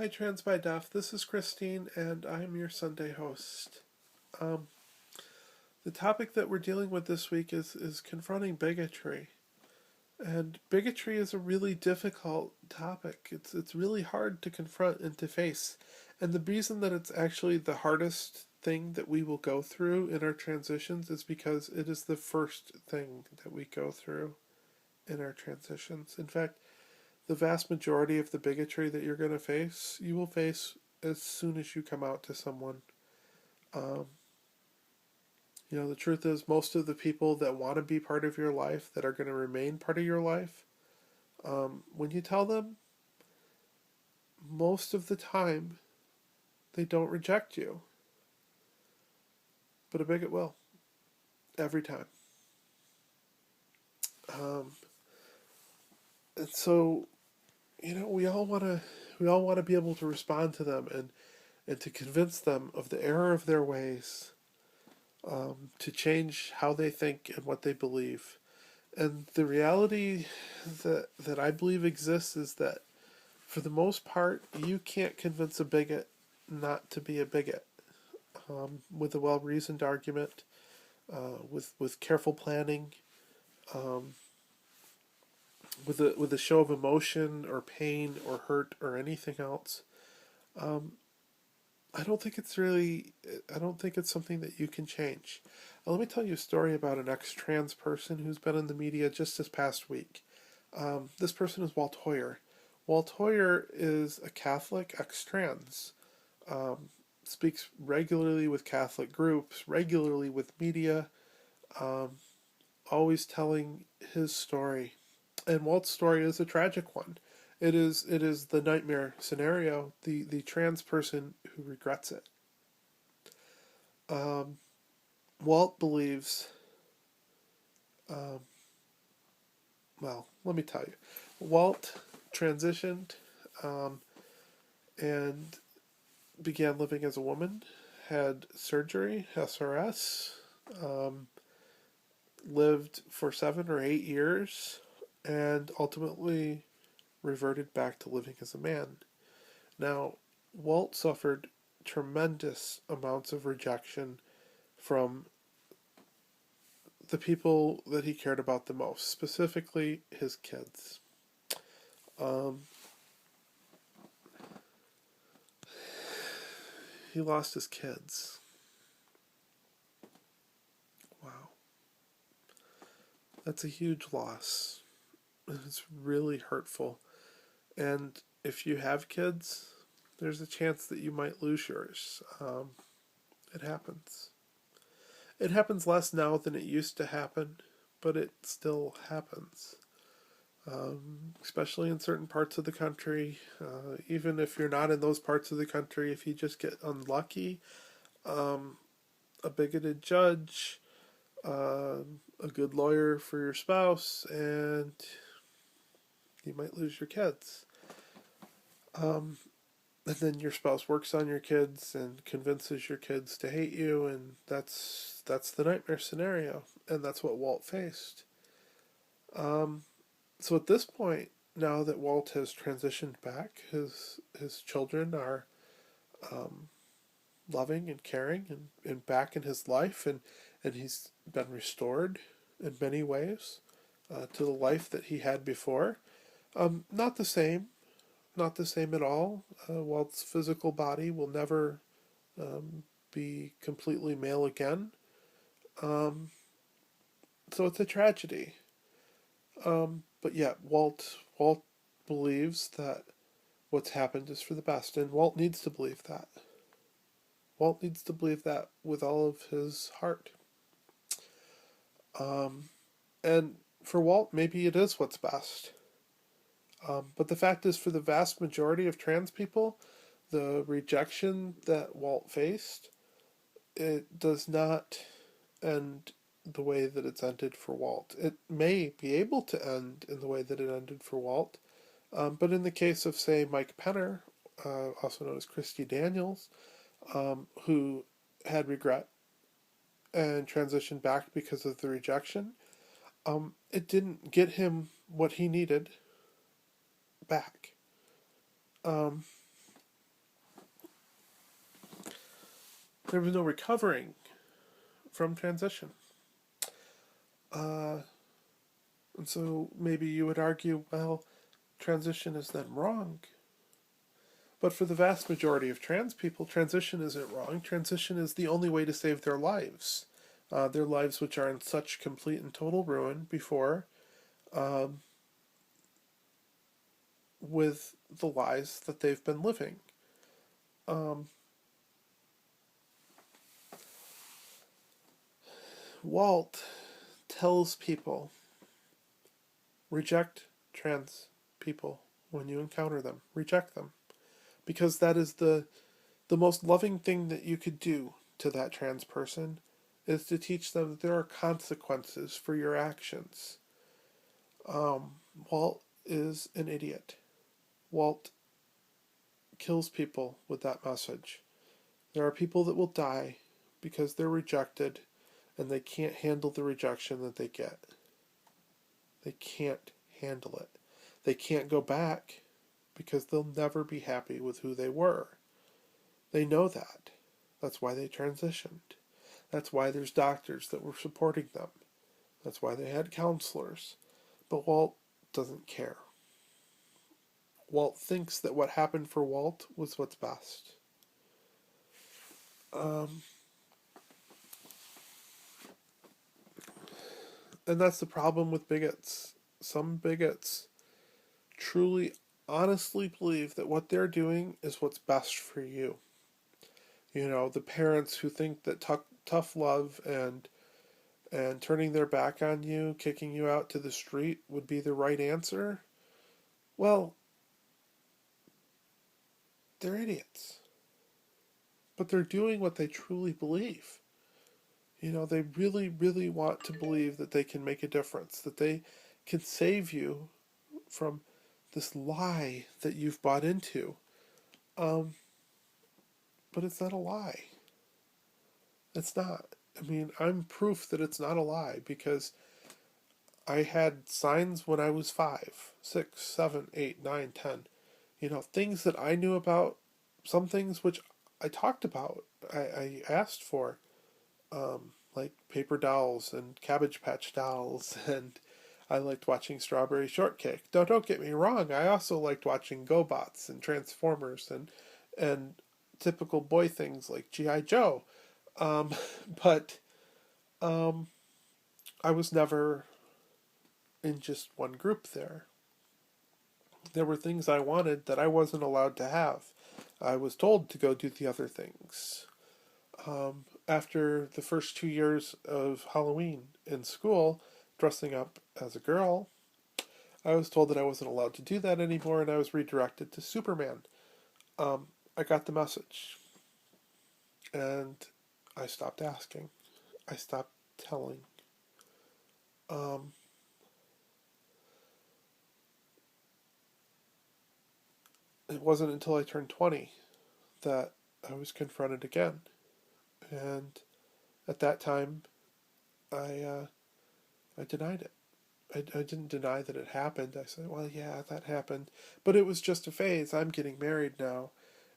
Hi, TransByDef. This is Christine, and I'm your Sunday host. Um, the topic that we're dealing with this week is confronting bigotry. And bigotry is a really difficult topic. It's really hard to confront and to face. And the reason that it's actually the hardest thing that we will go through in our transitions is because it is the first thing that we go through in our transitions. In fact, the vast majority of the bigotry that you're going to face, you will face as soon as you come out to someone. Um, the truth is, most of the people that want to be part of your life, that are going to remain part of your life, when you tell them, most of the time, they don't reject you. But a bigot will, every time. Um, and so, we all want to be able to respond to them and to convince them of the error of their ways, to change how they think and what they believe. And the reality that I believe exists is that, for the most part, you can't convince a bigot not to be a bigot, with a well-reasoned argument, with careful planning, um, with a show of emotion or pain or hurt or anything else. Um, I don't think it's really. I don't think it's something that you can change. Let me tell you a story about an ex-trans person who's been in the media just this past week. This person is Walt Hoyer. Walt Hoyer is a Catholic ex-trans. Um, Speaks regularly with Catholic groups, regularly with media, um, always telling his story. And Walt's story is a tragic one. It is the nightmare scenario, the trans person who regrets it. Um, Walt believes, um, well, let me tell you. Walt transitioned, um, and began living as a woman, had surgery, SRS, um, lived for 7 or 8 years, and ultimately reverted back to living as a man. Now, Walt suffered tremendous amounts of rejection from the people that he cared about the most, specifically his kids. Um, he lost his kids. Wow. That's a huge loss. It's really hurtful. And if you have kids, there's a chance that you might lose yours. It happens. It happens less now than it used to happen, but it still happens. Especially in certain parts of the country. Even if you're not in those parts of the country, if you just get unlucky, um, a bigoted judge, a good lawyer for your spouse, and you might lose your kids. Um, and then your spouse works on your kids and convinces your kids to hate you, and that's the nightmare scenario, and that's what Walt faced. Um, so at this point, now that Walt has transitioned back, his children are, um, loving and caring and back in his life, and he's been restored in many ways, to the life that he had before. Not the same, not the same at all. Walt's physical body will never, um, be completely male again. Um, so it's a tragedy. But yeah, Walt believes that what's happened is for the best, and Walt needs to believe that. Walt needs to believe that with all of his heart. Um, and for Walt, maybe it is what's best. But the fact is, for the vast majority of trans people, the rejection that Walt faced, it does not end the way that it's ended for Walt. It may be able to end in the way that it ended for Walt, but in the case of, say, Mike Penner, also known as Christy Daniels, who had regret and transitioned back because of the rejection, it didn't get him what he needed back. Um, There was no recovering from transition. Uh, and so maybe you would argue, well, transition is then wrong. But for the vast majority of trans people, transition isn't wrong. Transition is the only way to save their lives which are in such complete and total ruin before, um, with the lies that they've been living. Um, Walt tells people, reject trans people when you encounter them. Reject them. Because that is the most loving thing that you could do to that trans person, is to teach them that there are consequences for your actions. Walt is an idiot. Walt kills people with that message. There are people that will die because they're rejected and they can't handle the rejection that they get. They can't handle it. They can't go back because they'll never be happy with who they were. They know that. That's why they transitioned. That's why there's doctors that were supporting them. That's why they had counselors. But Walt doesn't care. Walt thinks that what happened for Walt was what's best. And that's the problem with bigots. Some bigots truly, honestly believe that what they're doing is what's best for you. You know, the parents who think that tough love and turning their back on you, kicking you out to the street would be the right answer. Well, they're idiots. But they're doing what they truly believe. You know, they really, really want to believe that they can make a difference, that they can save you from this lie that you've bought into. Um, but it's not a lie. It's not. I mean, I'm proof that it's not a lie because I had signs when I was 5, 6, 7, 8, 9, 10. You know, things that I knew about, some things which I talked about, I asked for, like paper dolls and Cabbage Patch dolls, and I liked watching Strawberry Shortcake. Don't get me wrong, I also liked watching GoBots and Transformers and typical boy things like G.I. Joe. Um, but I was never in just one group there. There were things I wanted that I wasn't allowed to have. I was told to go do the other things. After the first 2 years of Halloween in school, dressing up as a girl, I was told that I wasn't allowed to do that anymore, and I was redirected to Superman. I got the message, and I stopped asking. I stopped telling. Um, it wasn't until I turned 20 that I was confronted again, and at that time, I I denied it. I didn't deny that it happened. I said, well, yeah, that happened. But it was just a phase. I'm getting married now,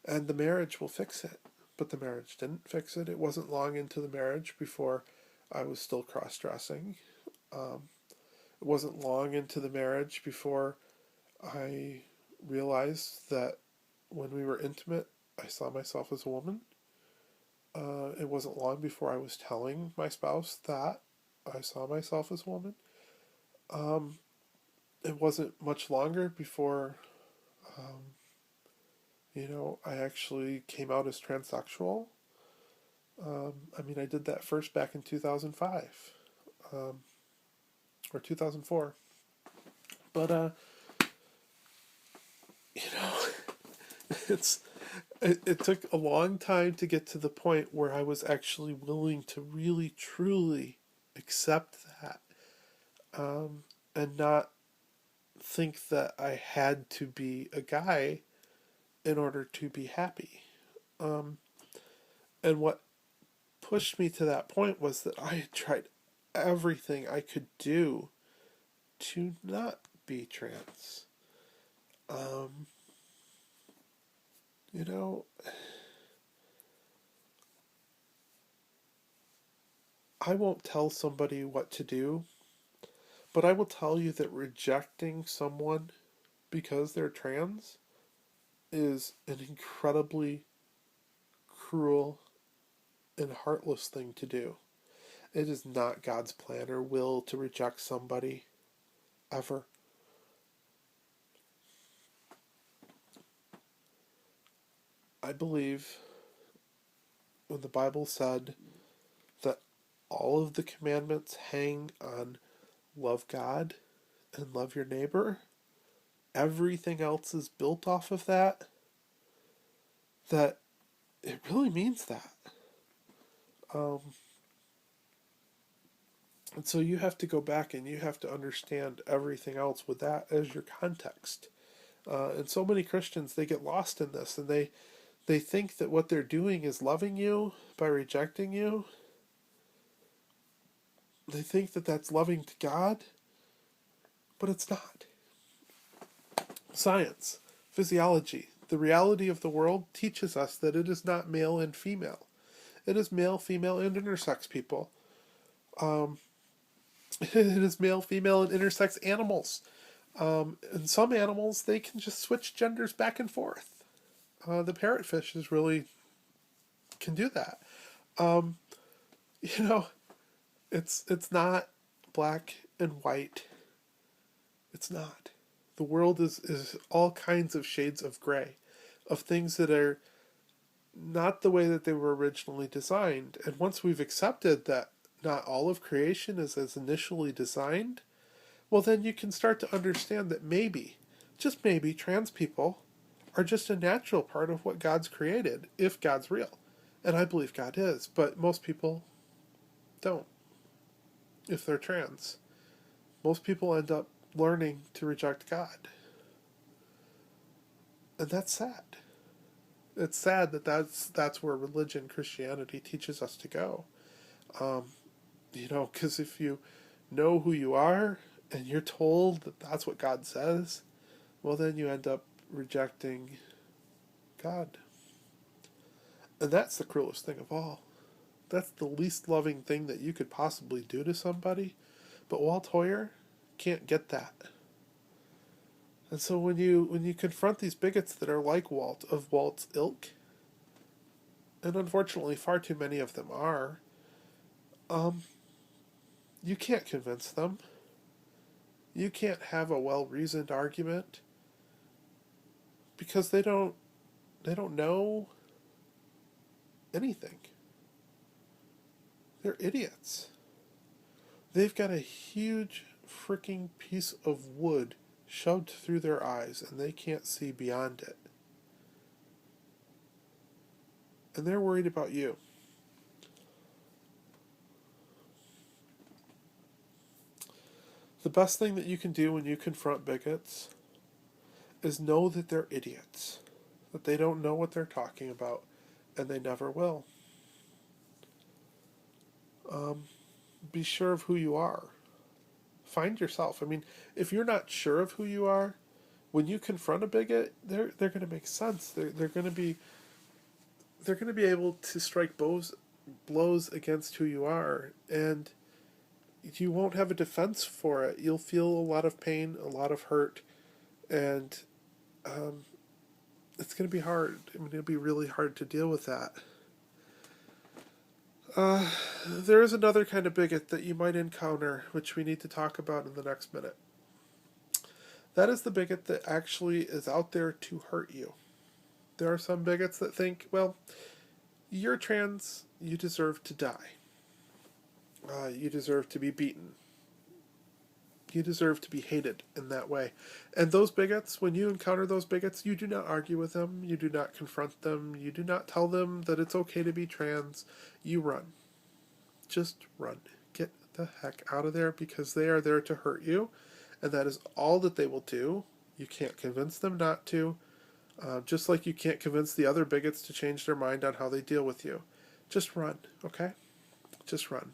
and the marriage will fix it. But the marriage didn't fix it. It wasn't long into the marriage before I was still cross dressing. It wasn't long into the marriage before I realized that when we were intimate, I saw myself as a woman. It wasn't long before I was telling my spouse that I saw myself as a woman. Um, it wasn't much longer before, um, I actually came out as transsexual. I mean, I did that first back in 2005, um, or 2004. But, you know, it's it took a long time to get to the point where I was actually willing to really, truly accept that, and not think that I had to be a guy in order to be happy. Um, and what pushed me to that point was that I had tried everything I could do to not be trans. Um, you know, I won't tell somebody what to do, but I will tell you that rejecting someone because they're trans is an incredibly cruel and heartless thing to do. It is not God's plan or will to reject somebody, ever. I believe when the Bible said that all of the commandments hang on love God and love your neighbor, everything else is built off of that, that it really means that. Um, and so you have to go back and you have to understand everything else with that as your context. And so many Christians, they get lost in this, and they think that what they're doing is loving you by rejecting you. They think that that's loving to God, but it's not. Science, physiology, the reality of the world teaches us that it is not male and female. It is male, female, and intersex people. Um, it is male, female, and intersex animals. And some animals, they can just switch genders back and forth. The parrotfish is really can do that. Um, you know, it's not black and white. It's not. The world is all kinds of shades of gray, of things that are not the way that they were originally designed. And once we've accepted that not all of creation is as initially designed, well, then you can start to understand that maybe, just maybe, trans people are just a natural part of what God's created, if God's real. And I believe God is, but most people don't, if they're trans. Most people end up learning to reject God. And that's sad. It's sad that that's where religion, Christianity teaches us to go. Um, because if you know who you are and you're told that that's what God says, well, then you end up rejecting God. And that's the cruelest thing of all. That's the least loving thing that you could possibly do to somebody. But Walt Hoyer can't get that. And so when you confront these bigots that are like Walt, of Walt's ilk, and unfortunately far too many of them are, you can't convince them. You can't have a well-reasoned argument because they don't know anything. They're idiots. They've got a huge freaking piece of wood shoved through their eyes and they can't see beyond it. And they're worried about you. The best thing that you can do when you confront bigots is know that they're idiots, that they don't know what they're talking about, and they never will. Be sure of who you are. Find yourself. I mean, if you're not sure of who you are, when you confront a bigot, they're going to make sense. They're going to be able to strike blows against who you are, and you won't have a defense for it. You'll feel a lot of pain, a lot of hurt, and it's going to be hard. I mean, it'll be really hard to deal with that. There is another kind of bigot that you might encounter, which we need to talk about in the next minute. That is the bigot that actually is out there to hurt you. There are some bigots that think, well, you're trans, you deserve to die. You deserve to be beaten. You deserve to be hated in that way. And those bigots, when you encounter those bigots, you do not argue with them. You do not confront them. You do not tell them that it's okay to be trans. You run. Just run. Get the heck out of there, because they are there to hurt you. And that is all that they will do. You can't convince them not to. Just like you can't convince the other bigots to change their mind on how they deal with you. Just run, okay? Just run.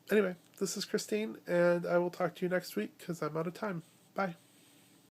Anyway, this is Christine, and I will talk to you next week because I'm out of time. Bye.